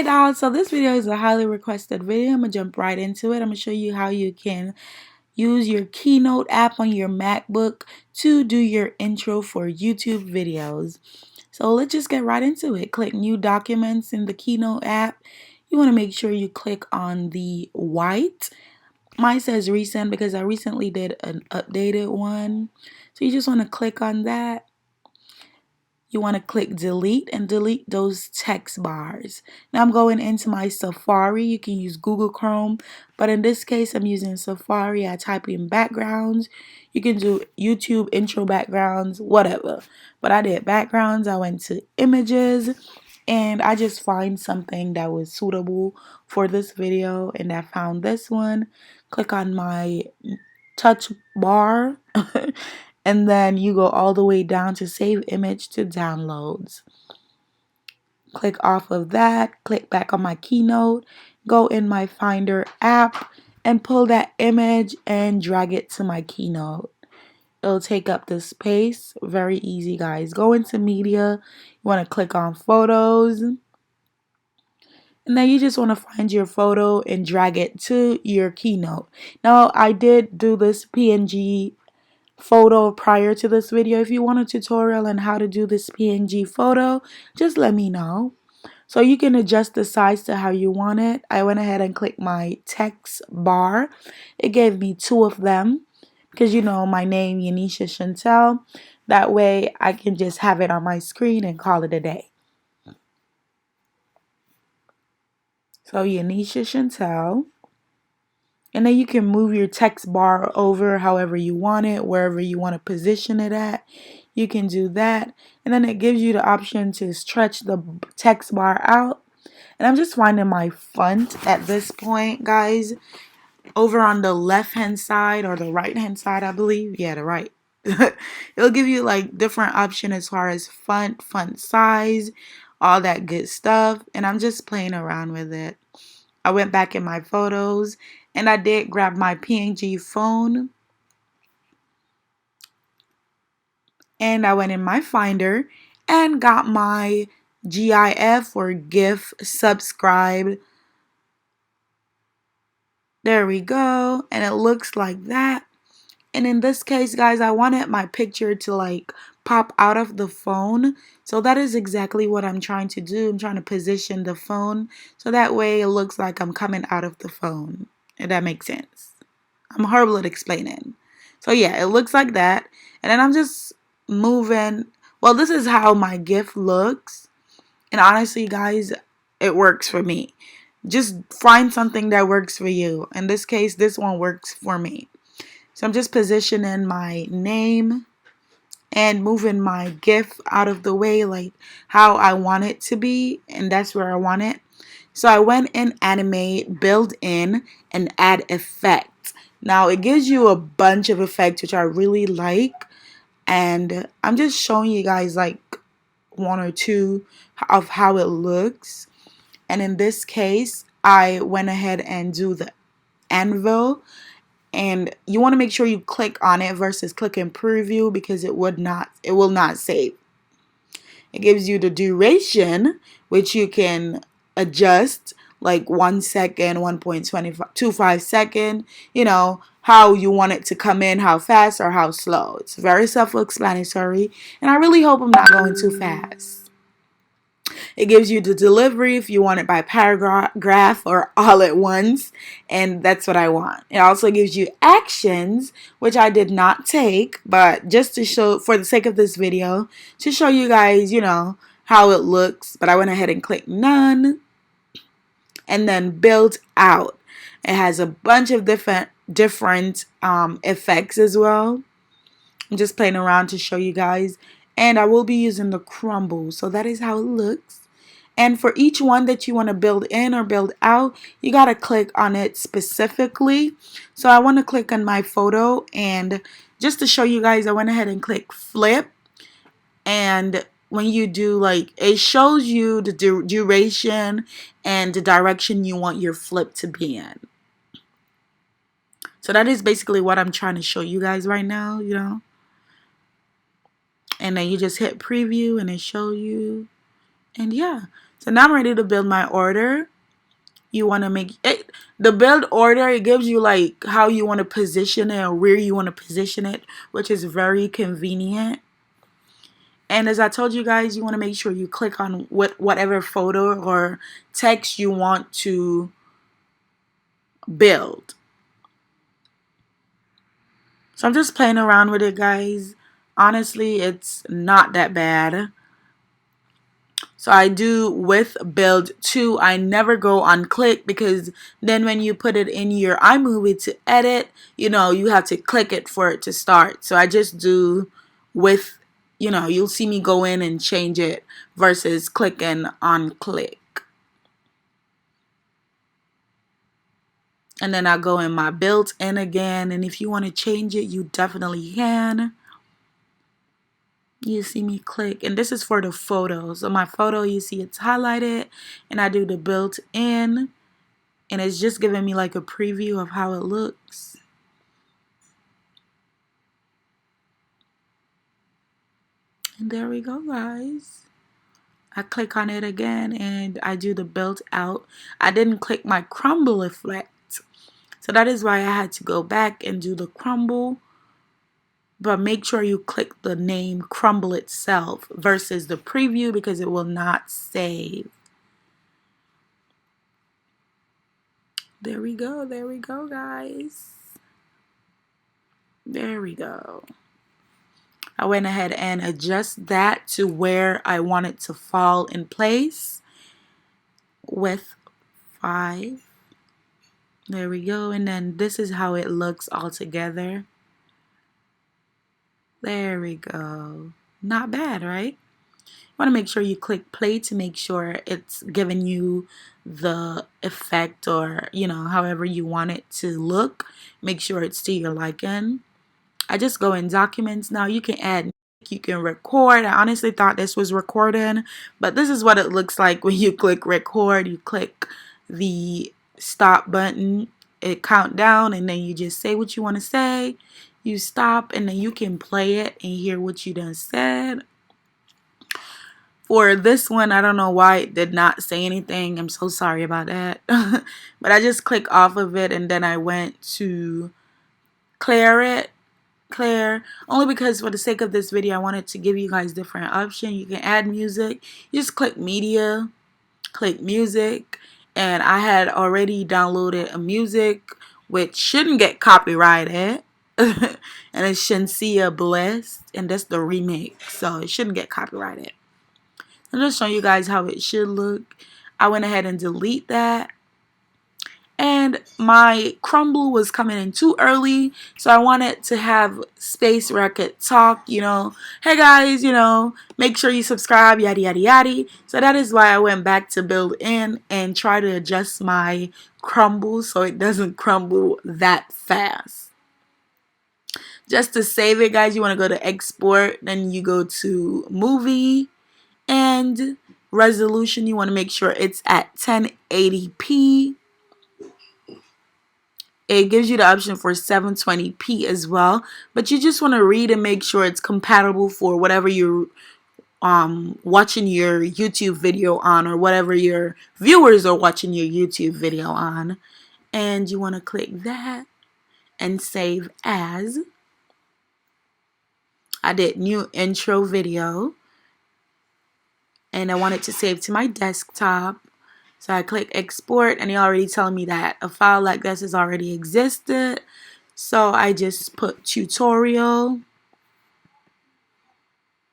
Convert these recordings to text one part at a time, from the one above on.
Alright, so this video is a highly requested video. I'm gonna jump right into it. I'm gonna show you how you can use your Keynote app on your MacBook to do your intro for YouTube videos. So let's just get right into it. Click New Documents in the Keynote app. You want to make sure you click on the white. Mine says recent because I recently did an updated one. So you just want to click on that. You want to click delete and delete those text bars. Now I'm going into my Safari. You can use Google Chrome, but in this case I'm using Safari. I type in backgrounds. You can do YouTube intro backgrounds, whatever. But I did backgrounds. I went to images and I just find something that was suitable for this video, and I found this one. Click on my touch bar and then you go all the way down to save image to downloads. Click off of that, click back on my Keynote, go in my Finder app and pull that image and drag it to my Keynote. It'll take up the space. Very easy, guys. Go into media, you want to click on photos, and then you just want to find your photo and drag it to your Keynote. Now I did do this PNG photo prior to this video. If you want a tutorial on how to do this PNG photo, just let me know. So you can adjust the size to how you want it. I went ahead and clicked my text bar. It gave me two of them because you know my name, Yanisha Chantel. That way I can just have it on my screen and call it a day. So Yanisha Chantel. And then you can move your text bar over however you want it, wherever you want to position it at. You can do that. And then it gives you the option to stretch the text bar out. And I'm just finding my font at this point, guys. Over on the left hand side or the right hand side, I believe. Yeah, the right. It'll give you like different option as far as font size, all that good stuff. And I'm just playing around with it. I went back in my photos and I did grab my PNG phone and I went in my Finder and got my GIF or GIF subscribe. There we go. And it looks like that. And in this case, guys, I wanted my picture to like pop out of the phone. So that is exactly what I'm trying to do. I'm trying to position the phone so that way it looks like I'm coming out of the phone. If that makes sense. I'm horrible at explaining. So yeah, it looks like that. And then I'm just moving. Well, this is how my GIF looks. And honestly, guys, it works for me. Just find something that works for you. In this case, this one works for me. So I'm just positioning my name and moving my GIF out of the way like how I want it to be. And that's where I want it. So I went in Animate, Build In, and Add Effect. Now it gives you a bunch of effects which I really like. And I'm just showing you guys like one or two of how it looks. And in this case, I went ahead and do the anvil. And you want to make sure you click on it versus click in preview because it will not save. It gives you the duration, which you can adjust like 1 second, 1.25 second, you know, how you want it to come in, how fast or how slow. It's very self-explanatory, and I really hope I'm not going too fast. It gives you the delivery if you want it by paragraph or all at once, and that's what I want. It also gives you actions, which I did not take, but just to show, for the sake of this video, to show you guys, you know, how it looks. But I went ahead and clicked none, and then build out. It has a bunch of different effects as well. I'm just playing around to show you guys, and I will be using the crumble, so that is how it looks. And for each one that you want to build in or build out, you got to click on it specifically. So I want to click on my photo, and just to show you guys, I went ahead and click flip. And when you do, like, it shows you the duration and the direction you want your flip to be in. So that is basically what I'm trying to show you guys right now, you know. And then you just hit preview and it show you. And yeah, So now I'm ready to build my order. You want to make it, the build order, it gives you like how you want to position it or where you want to position it, which is very convenient. And as I told you guys, you want to make sure you click on whatever photo or text you want to build. So I'm just playing around with it, guys. Honestly, it's not that bad. So I do with build 2. I never go on click, because then when you put it in your iMovie to edit, you know, you have to click it for it to start. So I just do with, you know, you'll see me go in and change it versus clicking on click. And then I go in my built in again, and if you want to change it, you definitely can. You see me click, and this is for the photo. So my photo, you see it's highlighted, and I do the built in, and it's just giving me like a preview of how it looks. And there we go, guys. I click on it again and I do the built out. I didn't click my crumble effect, so that is why I had to go back and do the crumble. But make sure you click the name crumble itself versus the preview, because it will not save. There we go, guys. There we go. I went ahead and adjust that to where I want it to fall in place with 5. There we go. And then this is how it looks all together. There we go. Not bad, right? You want to make sure you click play to make sure it's giving you the effect, or, you know, however you want it to look. Make sure it's to your liking. I just go in documents. Now you can add, you can record. I honestly thought this was recording, but this is what it looks like when you click record. You click the stop button, it count down, and then you just say what you want to say. You stop, and then you can play it and hear what you done said. For this one, I don't know why it did not say anything. I'm so sorry about that. But I just click off of it, and then I went to clear it. Clear, only because for the sake of this video I wanted to give you guys different options. You can add music. You just click media, click music, and I had already downloaded a music which shouldn't get copyrighted. And it's Shenseea Blessed, and that's the remake, so it shouldn't get copyrighted. I'm just showing you guys how it should look. I went ahead and delete that. And my crumble was coming in too early, so I wanted to have space where I could talk, you know, hey guys, you know, make sure you subscribe, yada yada yada. So that is why I went back to build in and try to adjust my crumble so it doesn't crumble that fast. Just to save it, guys, you want to go to export, then you go to movie, and resolution, you want to make sure it's at 1080p. It gives you the option for 720p as well, but you just want to read and make sure it's compatible for whatever you're watching your YouTube video on, or whatever your viewers are watching your YouTube video on. And you want to click that and save as. I did new intro video, and I want it to save to my desktop. So I click export, and it already telling me that a file like this has already existed. So I just put tutorial.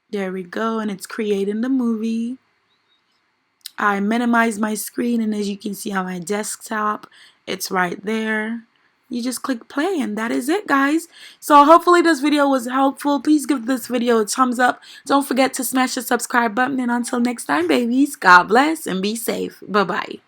There we go, and it's creating the movie. I minimize my screen, and as you can see on my desktop, it's right there. You just click play, and that is it, guys. So hopefully this video was helpful. Please give this video a thumbs up. Don't forget to smash the subscribe button, and until next time, babies, God bless and be safe. Bye-bye.